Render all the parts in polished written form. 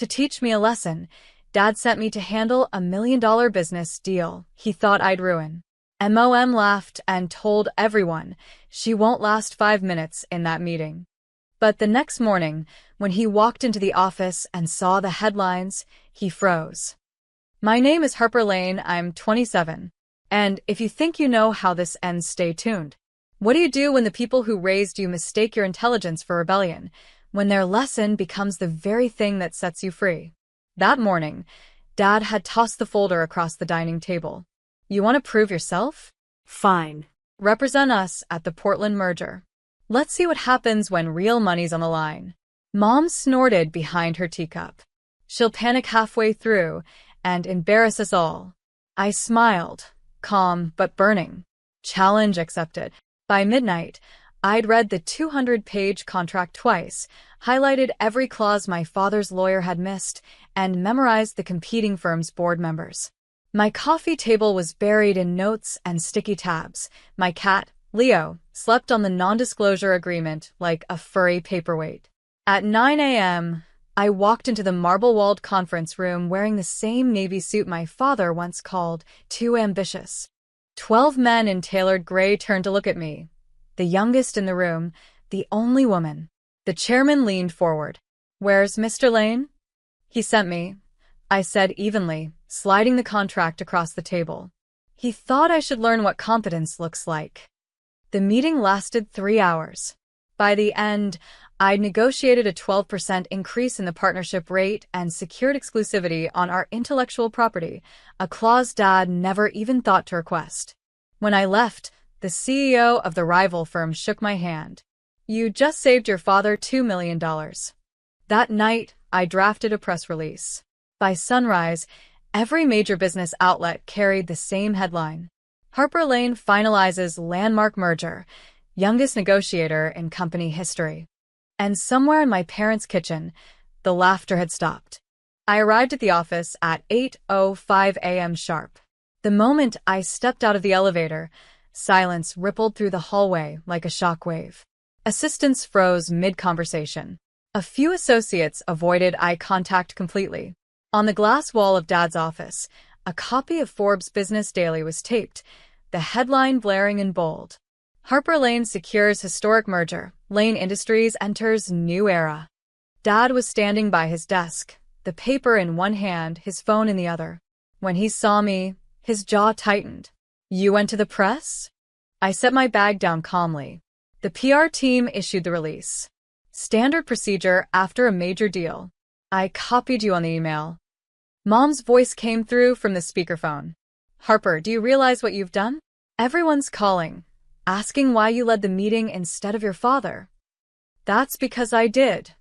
To teach me a lesson, Dad sent me to handle a $1 million business deal he thought I'd ruin. Mom laughed and told everyone she won't last 5 minutes in that meeting. But the next morning, when he walked into the office and saw the headlines, he froze. "My name is Harper Lane, I'm 27. And if you think you know how this ends, stay tuned. What do you do when the people who raised you mistake your intelligence for rebellion, when their lesson becomes the very thing that sets you free?" That morning, Dad had tossed the folder across the dining table. "You want to prove yourself? Fine. Represent us at the Portland merger. Let's see what happens when real money's on the line." Mom snorted behind her teacup. "She'll panic halfway through and embarrass us all." I smiled, calm but burning. Challenge accepted. By midnight, I'd read the 200-page contract twice, highlighted every clause my father's lawyer had missed, and memorized the competing firms' board members. My coffee table was buried in notes and sticky tabs. My cat, Leo, slept on the non-disclosure agreement like a furry paperweight. At 9 a.m., I walked into the marble-walled conference room wearing the same navy suit my father once called too ambitious. 12 men in tailored gray turned to look at me. The youngest in the room, the only woman. The chairman leaned forward. "Where's Mr. Lane?" "He sent me," I said evenly, sliding the contract across the table. He thought I should learn what competence looks like. The meeting lasted 3 hours. By the end, I'd negotiated a 12% increase in the partnership rate and secured exclusivity on our intellectual property, a clause Dad never even thought to request. When I left, the CEO of the rival firm shook my hand. "You just saved your father $2 million. That night, I drafted a press release. By sunrise, every major business outlet carried the same headline: "Harper Lane finalizes landmark merger, youngest negotiator in company history." And somewhere in my parents' kitchen, the laughter had stopped. I arrived at the office at 8:05 a.m. sharp. The moment I stepped out of the elevator, silence rippled through the hallway like a shockwave. Assistants froze mid-conversation. A few associates avoided eye contact completely. On the glass wall of Dad's office, a copy of Forbes Business Daily was taped, the headline blaring in bold: "Harper Lane secures historic merger. Lane Industries enters new era." Dad was standing by his desk, the paper in one hand, his phone in the other. When he saw me, his jaw tightened. "You went to the press?" I set my bag down calmly. "The PR team issued the release. Standard procedure after a major deal. I copied you on the email." Mom's voice came through from the speakerphone. "Harper, do you realize what you've done? Everyone's calling, asking why you led the meeting instead of your father." "That's because I did,"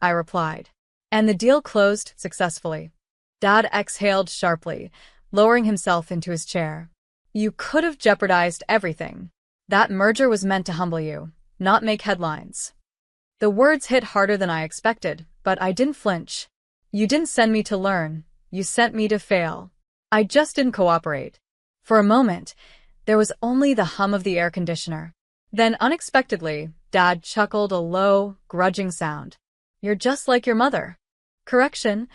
I replied. And the deal closed successfully. Dad exhaled sharply, lowering himself into his chair. "You could have jeopardized everything. That merger was meant to humble you, not make headlines." The words hit harder than I expected, but I didn't flinch. "You didn't send me to learn. You sent me to fail. I just didn't cooperate." For a moment, there was only the hum of the air conditioner. Then, unexpectedly, Dad chuckled a low, grudging sound. "You're just like your mother." "Correction,"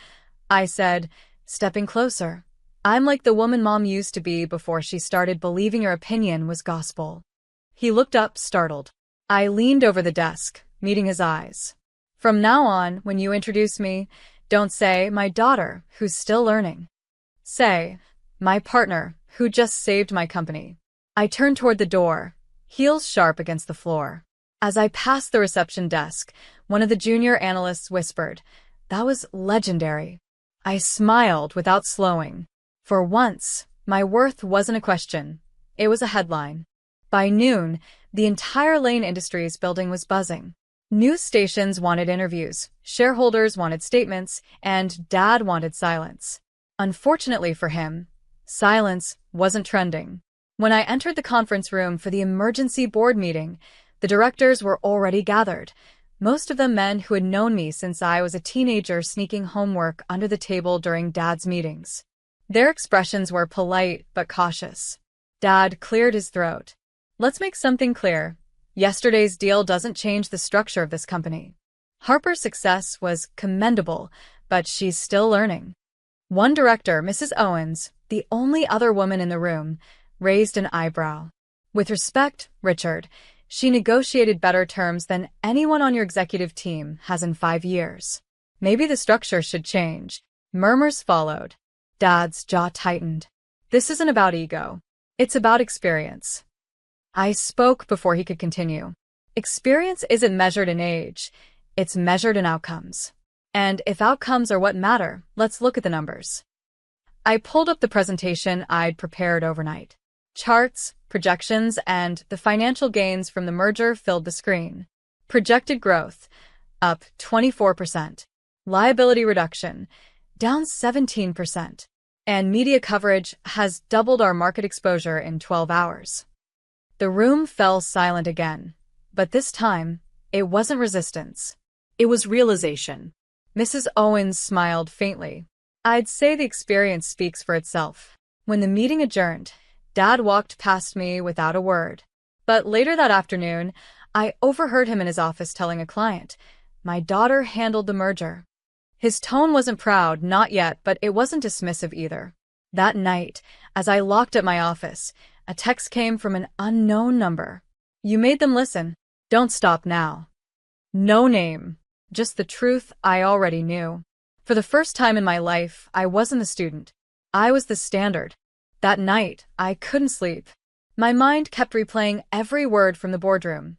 I said, stepping closer. "I'm like the woman Mom used to be before she started believing your opinion was gospel." He looked up, startled. I leaned over the desk, meeting his eyes. "From now on, when you introduce me, don't say my daughter, who's still learning. Say, my partner, who just saved my company." I turned toward the door, heels sharp against the floor. As I passed the reception desk, one of the junior analysts whispered, "That was legendary." I smiled without slowing. For once, my worth wasn't a question. It was a headline. By noon, the entire Lane Industries building was buzzing. News stations wanted interviews, shareholders wanted statements, and Dad wanted silence. Unfortunately for him, silence wasn't trending. When I entered the conference room for the emergency board meeting, the directors were already gathered, most of them men who had known me since I was a teenager sneaking homework under the table during Dad's meetings. Their expressions were polite but cautious. Dad cleared his throat. "Let's make something clear. Yesterday's deal doesn't change the structure of this company. Harper's success was commendable, but she's still learning. One director, Mrs. Owens, the only other woman in the room, raised an eyebrow. With respect, Richard, she negotiated better terms than anyone on your executive team has in 5 years. Maybe the structure should change. Murmurs followed. Dad's jaw tightened. This isn't about ego. It's about experience. I spoke before he could continue. Experience isn't measured in age. It's measured in outcomes. And if outcomes are what matter, let's look at the numbers. I pulled up the presentation I'd prepared overnight. Charts, projections, and the financial gains from the merger filled the screen. Projected growth, up 24%. Liability reduction, down 17%. And media coverage has doubled our market exposure in 12 hours. The room fell silent again, but this time, it wasn't resistance. It was realization. Mrs. Owens smiled faintly. I'd say the experience speaks for itself. When the meeting adjourned, Dad walked past me without a word. But later that afternoon, I overheard him in his office telling a client, "My daughter handled the merger." His tone wasn't proud, not yet, but it wasn't dismissive either. That night, as I locked at my office, a text came from an unknown number. "You made them listen. Don't stop now." No name, just the truth I already knew. For the first time in my life, I wasn't the student. I was the standard. That night, I couldn't sleep. My mind kept replaying every word from the boardroom,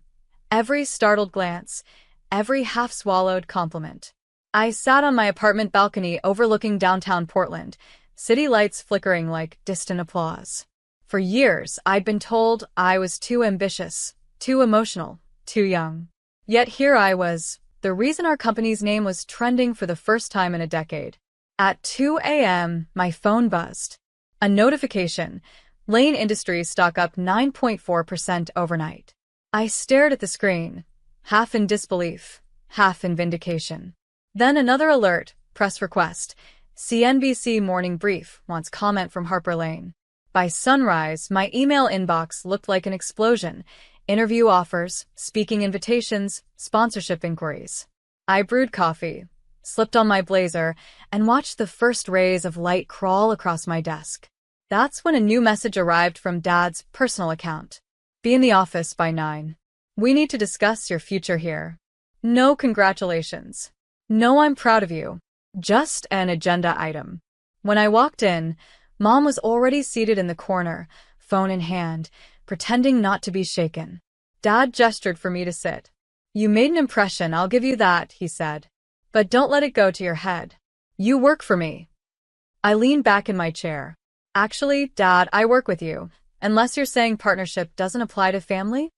every startled glance, every half-swallowed compliment. I sat on my apartment balcony overlooking downtown Portland, city lights flickering like distant applause. For years, I'd been told I was too ambitious, too emotional, too young. Yet here I was, the reason our company's name was trending for the first time in a decade. At 2 a.m., my phone buzzed. A notification: Lane Industries stock up 9.4% overnight. I stared at the screen, half in disbelief, half in vindication. Then another alert: press request. CNBC Morning Brief wants comment from Harper Lane. By sunrise, my email inbox looked like an explosion. Interview offers, speaking invitations, sponsorship inquiries. I brewed coffee, slipped on my blazer, and watched the first rays of light crawl across my desk. That's when a new message arrived from Dad's personal account. "Be in the office by 9. We need to discuss your future here." No congratulations. No I'm proud of you. Just an agenda item. When I walked in, Mom was already seated in the corner, phone in hand, pretending not to be shaken. Dad gestured for me to sit. "You made an impression, I'll give you that," he said. "But don't let it go to your head. You work for me." I leaned back in my chair. "Actually, Dad, I work with you, unless you're saying partnership doesn't apply to family?"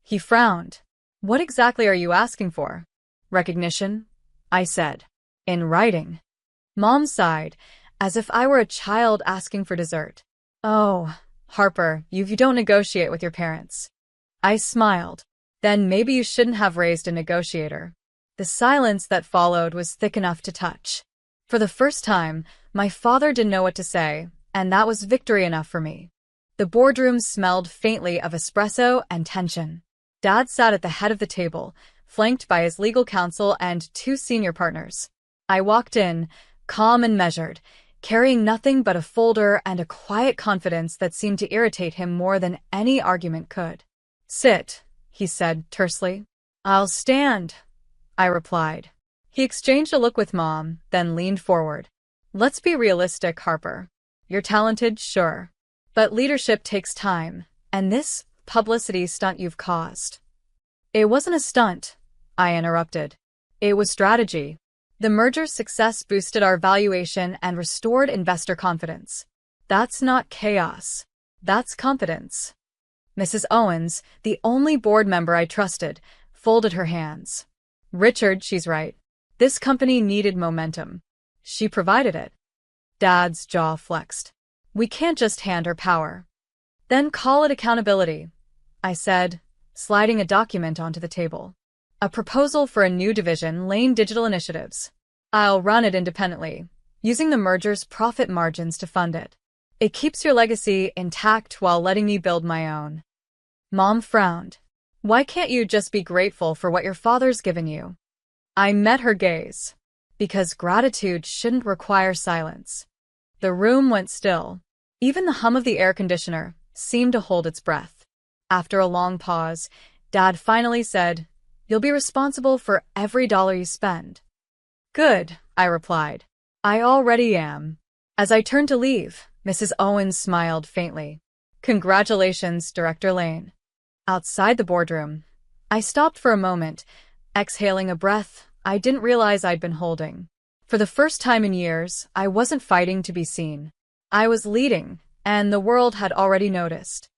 He frowned. "What exactly are you asking for?" "Recognition," I said. "In writing." Mom sighed, as if I were a child asking for dessert. "Oh, Harper, you don't negotiate with your parents." I smiled. "Then maybe you shouldn't have raised a negotiator." The silence that followed was thick enough to touch. For the first time, my father didn't know what to say, and that was victory enough for me. The boardroom smelled faintly of espresso and tension. Dad sat at the head of the table, flanked by his legal counsel and 2 senior partners. I walked in, calm and measured, carrying nothing but a folder and a quiet confidence that seemed to irritate him more than any argument could. "Sit," he said tersely. "I'll stand," I replied. He exchanged a look with Mom, then leaned forward. "Let's be realistic, Harper. You're talented, sure. But leadership takes time, and this publicity stunt you've caused." "It wasn't a stunt," I interrupted. "It was strategy. The merger's success boosted our valuation and restored investor confidence. That's not chaos. That's competence." Mrs. Owens, the only board member I trusted, folded her hands. "Richard, she's right. This company needed momentum. She provided it." Dad's jaw flexed. "We can't just hand her power." "Then call it accountability," I said, sliding a document onto the table. "A proposal for a new division, Lane Digital Initiatives. I'll run it independently, using the merger's profit margins to fund it. It keeps your legacy intact while letting me build my own." Mom frowned. "Why can't you just be grateful for what your father's given you?" I met her gaze. because gratitude shouldn't require silence. The room went still. Even the hum of the air conditioner seemed to hold its breath. After a long pause, Dad finally said, "You'll be responsible for every dollar you spend." "Good," I replied. "I already am." As I turned to leave, Mrs. Owens smiled faintly. "Congratulations, Director Lane." Outside the boardroom, I stopped for a moment, exhaling a breath I didn't realize I'd been holding. For the first time in years, I wasn't fighting to be seen. I was leading, and the world had already noticed.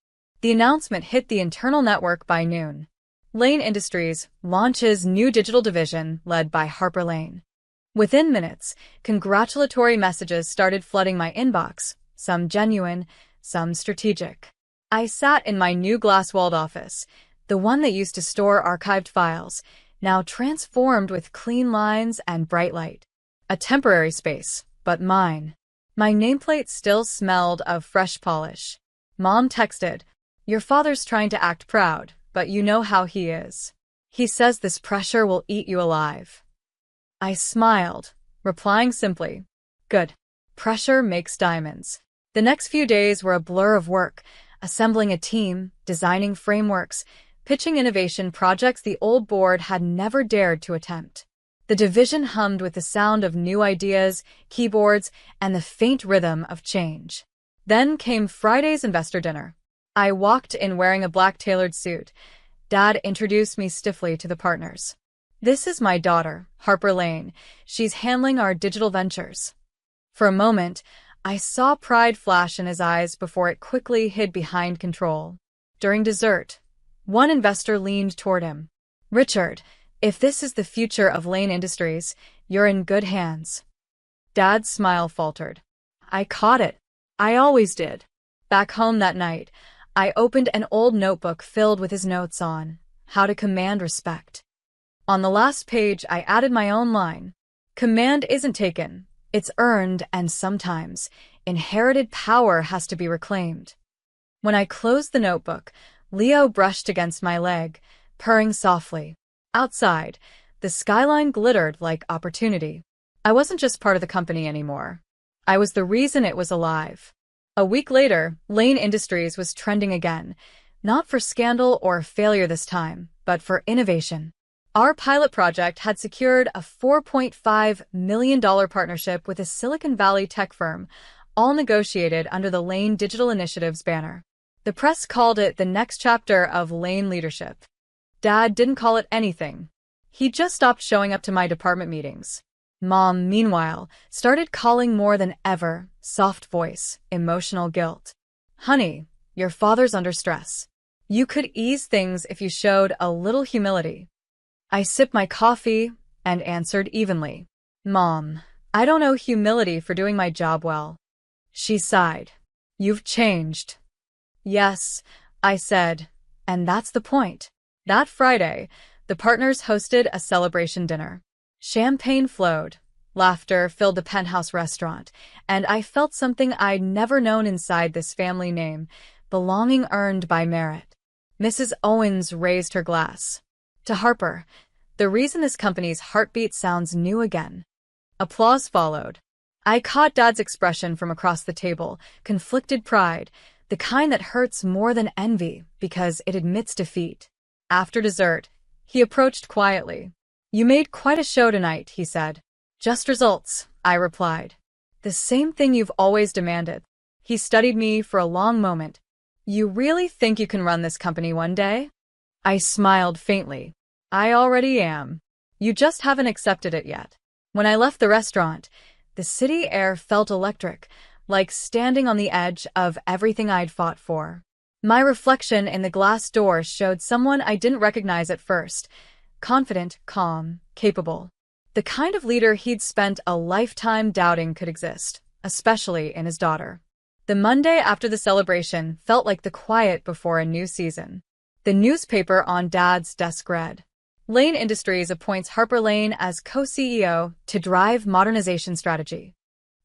The announcement hit the internal network by noon. Lane Industries launches new digital division led by Harper Lane. Within minutes, congratulatory messages started flooding my inbox, some genuine, some strategic. I sat in my new glass-walled office, the one that used to store archived files, now transformed with clean lines and bright light. A temporary space, but mine. My nameplate still smelled of fresh polish. Mom texted, "Your father's trying to act proud, but you know how he is. He says this pressure will eat you alive." I smiled, replying simply, "Good. Pressure makes diamonds." The next few days were a blur of work, assembling a team, designing frameworks, pitching innovation projects the old board had never dared to attempt. The division hummed with the sound of new ideas, keyboards, and the faint rhythm of change. Then came Friday's investor dinner. I walked in wearing a black tailored suit. Dad introduced me stiffly to the partners. "This is my daughter, Harper Lane. She's handling our digital ventures." For a moment, I saw pride flash in his eyes before it quickly hid behind control. During dessert, one investor leaned toward him. "Richard, if this is the future of Lane Industries, you're in good hands." Dad's smile faltered. I caught it. I always did. Back home that night, I opened an old notebook filled with his notes on how to command respect. On the last page, I added my own line. "Command isn't taken. It's earned, and sometimes inherited power has to be reclaimed." When I closed the notebook, Leo brushed against my leg, purring softly. Outside, the skyline glittered like opportunity. I wasn't just part of the company anymore. I was the reason it was alive. A week later, Lane Industries was trending again, not for scandal or failure this time, but for innovation. Our pilot project had secured a $4.5 million partnership with a Silicon Valley tech firm, all negotiated under the Lane Digital Initiatives banner. The press called it the next chapter of Lane leadership. Dad didn't call it anything. He just stopped showing up to my department meetings. Mom, meanwhile, started calling more than ever, soft voice, emotional guilt. "Honey, your father's under stress. You could ease things if you showed a little humility." I sipped my coffee and answered evenly. "Mom, I don't know humility for doing my job well." She sighed. "You've changed." "Yes," I said, "and that's the point." That Friday, the partners hosted a celebration dinner. Champagne flowed, laughter filled the penthouse restaurant, and I felt something I'd never known inside this family name, belonging earned by merit. Mrs. Owens raised her glass. "To Harper, the reason this company's heartbeat sounds new again." Applause followed. I caught Dad's expression from across the table, conflicted pride, the kind that hurts more than envy because it admits defeat. After dessert, he approached quietly. "You made quite a show tonight," he said. "Just results," I replied. "The same thing you've always demanded." He studied me for a long moment. "You really think you can run this company one day?" I smiled faintly. "I already am. You just haven't accepted it yet." When I left the restaurant, the city air felt electric, like standing on the edge of everything I'd fought for. My reflection in the glass door showed someone I didn't recognize at first. Confident, calm, capable. The kind of leader he'd spent a lifetime doubting could exist, especially in his daughter. The Monday after the celebration felt like the quiet before a new season. The newspaper on Dad's desk read, "Lane Industries appoints Harper Lane as co-CEO to drive modernization strategy."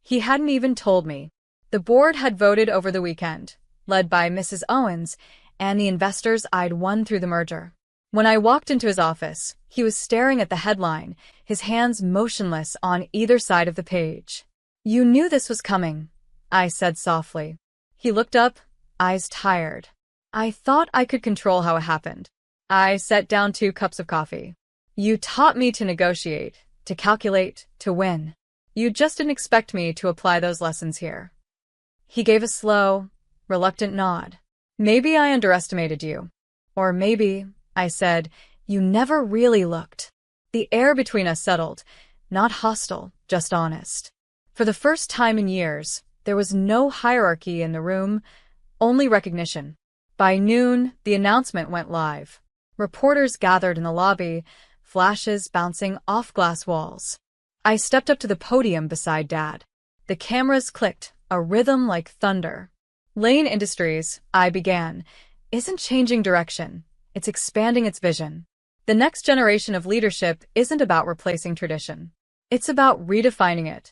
He hadn't even told me. The board had voted over the weekend, led by Mrs. Owens and the investors I'd won through the merger. When I walked into his office, he was staring at the headline, his hands motionless on either side of the page. "You knew this was coming," I said softly. He looked up, eyes tired. "I thought I could control how it happened." I set down 2 cups of coffee. "You taught me to negotiate, to calculate, to win. You just didn't expect me to apply those lessons here." He gave a slow, reluctant nod. "Maybe I underestimated you. Or maybe," I said, "you never really looked." The air between us settled, not hostile, just honest. For the first time in years, there was no hierarchy in the room, only recognition. By noon, the announcement went live. Reporters gathered in the lobby, flashes bouncing off glass walls. I stepped up to the podium beside Dad. The cameras clicked, a rhythm like thunder. "Lane Industries," I began, "isn't changing direction. It's expanding its vision. The next generation of leadership isn't about replacing tradition. It's about redefining it."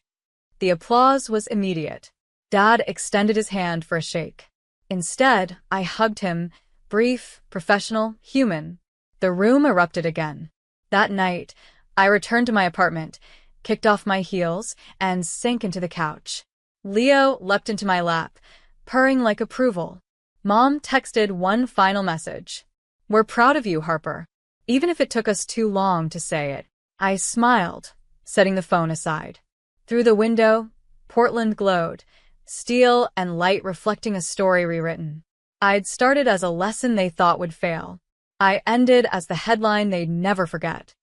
The applause was immediate. Dad extended his hand for a shake. Instead, I hugged him, brief, professional, human. The room erupted again. That night, I returned to my apartment, kicked off my heels, and sank into the couch. Leo leapt into my lap, purring like approval. Mom texted one final message. "We're proud of you, Harper. Even if it took us too long to say it." I smiled, setting the phone aside. Through the window, Portland glowed, steel and light reflecting a story rewritten. I'd started as a lesson they thought would fail. I ended as the headline they'd never forget.